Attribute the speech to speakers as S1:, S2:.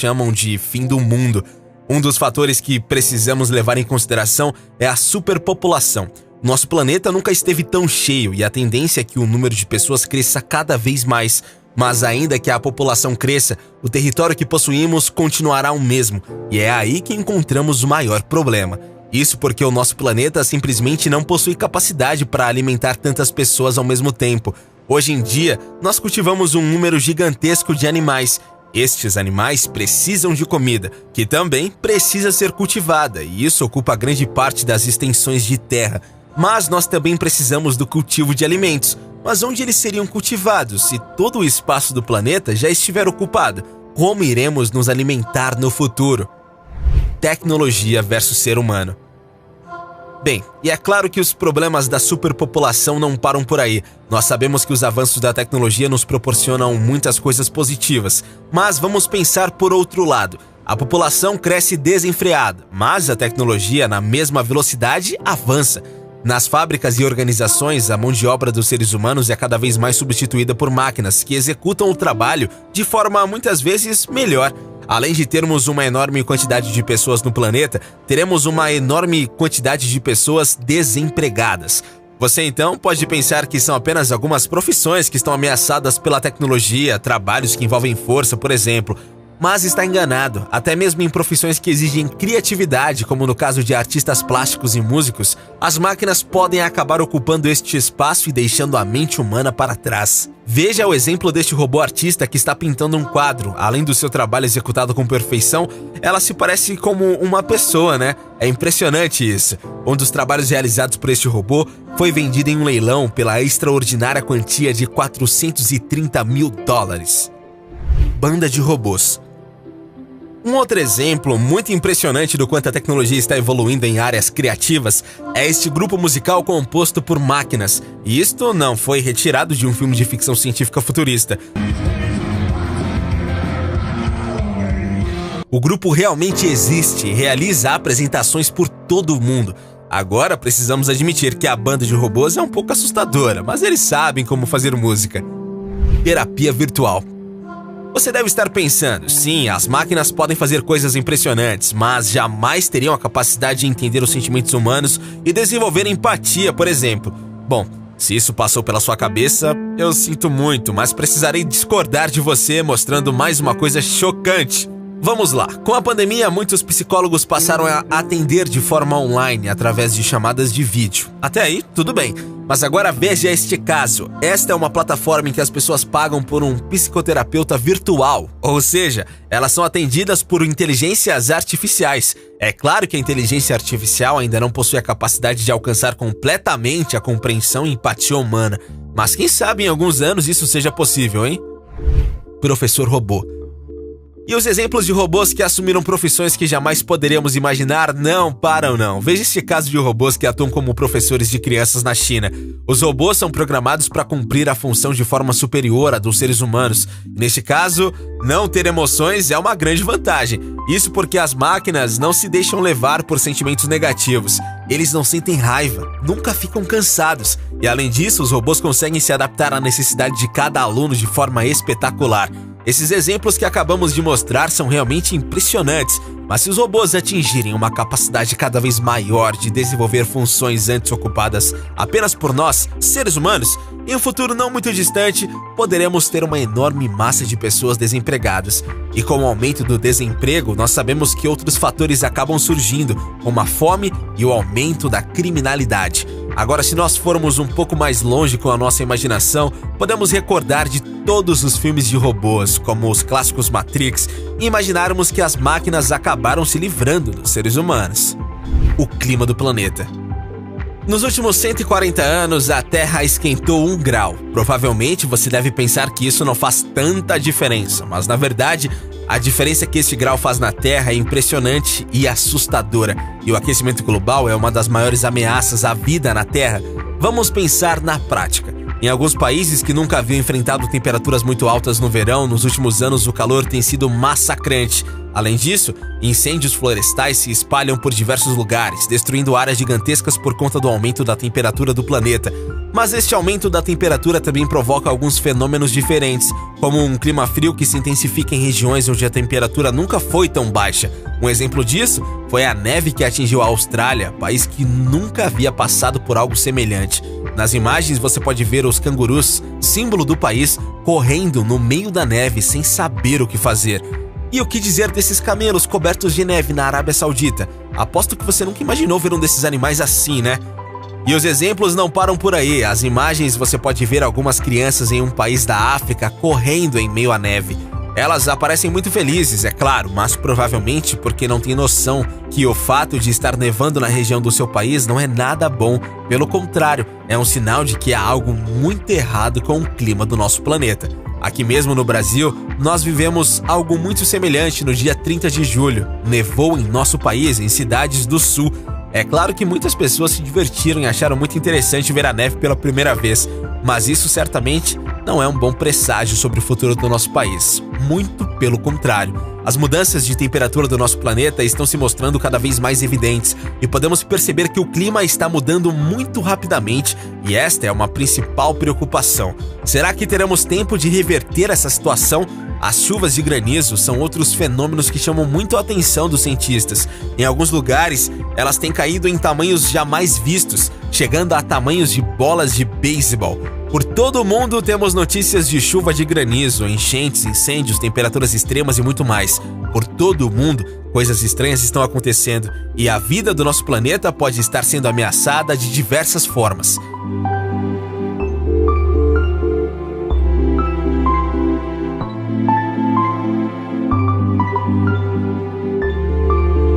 S1: chamam de fim do mundo. Um dos fatores que precisamos levar em consideração é a superpopulação. Nosso planeta nunca esteve tão cheio e a tendência é que o número de pessoas cresça cada vez mais. Mas ainda que a população cresça, o território que possuímos continuará o mesmo, e é aí que encontramos o maior problema. Isso porque o nosso planeta simplesmente não possui capacidade para alimentar tantas pessoas ao mesmo tempo. Hoje em dia, nós cultivamos um número gigantesco de animais. Estes animais precisam de comida, que também precisa ser cultivada, e isso ocupa grande parte das extensões de terra. Mas nós também precisamos do cultivo de alimentos. Mas onde eles seriam cultivados se todo o espaço do planeta já estiver ocupado? Como iremos nos alimentar no futuro? Tecnologia versus ser humano. Bem, e é claro que os problemas da superpopulação não param por aí. Nós sabemos que os avanços da tecnologia nos proporcionam muitas coisas positivas, mas vamos pensar por outro lado. A população cresce desenfreada, mas a tecnologia, na mesma velocidade, avança. Nas fábricas e organizações, a mão de obra dos seres humanos é cada vez mais substituída por máquinas que executam o trabalho de forma muitas vezes melhor. Além de termos uma enorme quantidade de pessoas no planeta, teremos uma enorme quantidade de pessoas desempregadas. Você então pode pensar que são apenas algumas profissões que estão ameaçadas pela tecnologia, trabalhos que envolvem força, por exemplo. Mas está enganado. Até mesmo em profissões que exigem criatividade, como no caso de artistas plásticos e músicos, as máquinas podem acabar ocupando este espaço e deixando a mente humana para trás. Veja o exemplo deste robô artista que está pintando um quadro. Além do seu trabalho executado com perfeição, ela se parece como uma pessoa, né? É impressionante isso. Um dos trabalhos realizados por este robô foi vendido em um leilão pela extraordinária quantia de $430 mil. Banda de robôs. Um outro exemplo muito impressionante do quanto a tecnologia está evoluindo em áreas criativas é este grupo musical composto por máquinas. E isto não foi retirado de um filme de ficção científica futurista. O grupo realmente existe e realiza apresentações por todo o mundo. Agora precisamos admitir que a banda de robôs é um pouco assustadora, mas eles sabem como fazer música. Terapia virtual. Você deve estar pensando, sim, as máquinas podem fazer coisas impressionantes, mas jamais teriam a capacidade de entender os sentimentos humanos e desenvolver empatia, por exemplo. Bom, se isso passou pela sua cabeça, eu sinto muito, mas precisarei discordar de você mostrando mais uma coisa chocante. Vamos lá, com a pandemia, muitos psicólogos passaram a atender de forma online, através de chamadas de vídeo. Até aí, tudo bem. Mas agora veja este caso. Esta é uma plataforma em que as pessoas pagam por um psicoterapeuta virtual. Ou seja, elas são atendidas por inteligências artificiais. É claro que a inteligência artificial ainda não possui a capacidade de alcançar completamente a compreensão e empatia humana. Mas quem sabe em alguns anos isso seja possível, hein? Professor robô. E os exemplos de robôs que assumiram profissões que jamais poderíamos imaginar não param não. Veja este caso de robôs que atuam como professores de crianças na China. Os robôs são programados para cumprir a função de forma superior à dos seres humanos. Neste caso, não ter emoções é uma grande vantagem. Isso porque as máquinas não se deixam levar por sentimentos negativos. Eles não sentem raiva, nunca ficam cansados. E além disso, os robôs conseguem se adaptar à necessidade de cada aluno de forma espetacular. Esses exemplos que acabamos de mostrar são realmente impressionantes, mas se os robôs atingirem uma capacidade cada vez maior de desenvolver funções antes ocupadas apenas por nós, seres humanos, em um futuro não muito distante, poderemos ter uma enorme massa de pessoas desempregadas. E com o aumento do desemprego, nós sabemos que outros fatores acabam surgindo, como a fome e o aumento da criminalidade. Agora, se nós formos um pouco mais longe com a nossa imaginação, podemos recordar de todos os filmes de robôs, como os clássicos Matrix, e imaginarmos que as máquinas acabaram se livrando dos seres humanos. O clima do planeta. Nos últimos 140 anos, a Terra esquentou 1 grau. Provavelmente você deve pensar que isso não faz tanta diferença, mas na verdade, a diferença que esse grau faz na Terra é impressionante e assustadora. E o aquecimento global é uma das maiores ameaças à vida na Terra. Vamos pensar na prática. Em alguns países que nunca haviam enfrentado temperaturas muito altas no verão, nos últimos anos o calor tem sido massacrante. Além disso, incêndios florestais se espalham por diversos lugares, destruindo áreas gigantescas por conta do aumento da temperatura do planeta. Mas este aumento da temperatura também provoca alguns fenômenos diferentes, como um clima frio que se intensifica em regiões onde a temperatura nunca foi tão baixa. Um exemplo disso foi a neve que atingiu a Austrália, país que nunca havia passado por algo semelhante. Nas imagens você pode ver os cangurus, símbolo do país, correndo no meio da neve sem saber o que fazer. E o que dizer desses camelos cobertos de neve na Arábia Saudita? Aposto que você nunca imaginou ver um desses animais assim, né? E os exemplos não param por aí. As imagens você pode ver algumas crianças em um país da África correndo em meio à neve. Elas aparecem muito felizes, é claro, mas provavelmente porque não têm noção que o fato de estar nevando na região do seu país não é nada bom. Pelo contrário, é um sinal de que há algo muito errado com o clima do nosso planeta. Aqui mesmo no Brasil, nós vivemos algo muito semelhante no dia 30 de julho. Nevou em nosso país, em cidades do sul. É claro que muitas pessoas se divertiram e acharam muito interessante ver a neve pela primeira vez, mas isso certamente não é um bom presságio sobre o futuro do nosso país. Muito pelo contrário. As mudanças de temperatura do nosso planeta estão se mostrando cada vez mais evidentes e podemos perceber que o clima está mudando muito rapidamente e esta é uma principal preocupação. Será que teremos tempo de reverter essa situação? As chuvas de granizo são outros fenômenos que chamam muito a atenção dos cientistas. Em alguns lugares, elas têm caído em tamanhos jamais vistos, chegando a tamanhos de bolas de beisebol. Por todo o mundo temos notícias de chuva de granizo, enchentes, incêndios, temperaturas extremas e muito mais. Por todo o mundo, coisas estranhas estão acontecendo e a vida do nosso planeta pode estar sendo ameaçada de diversas formas.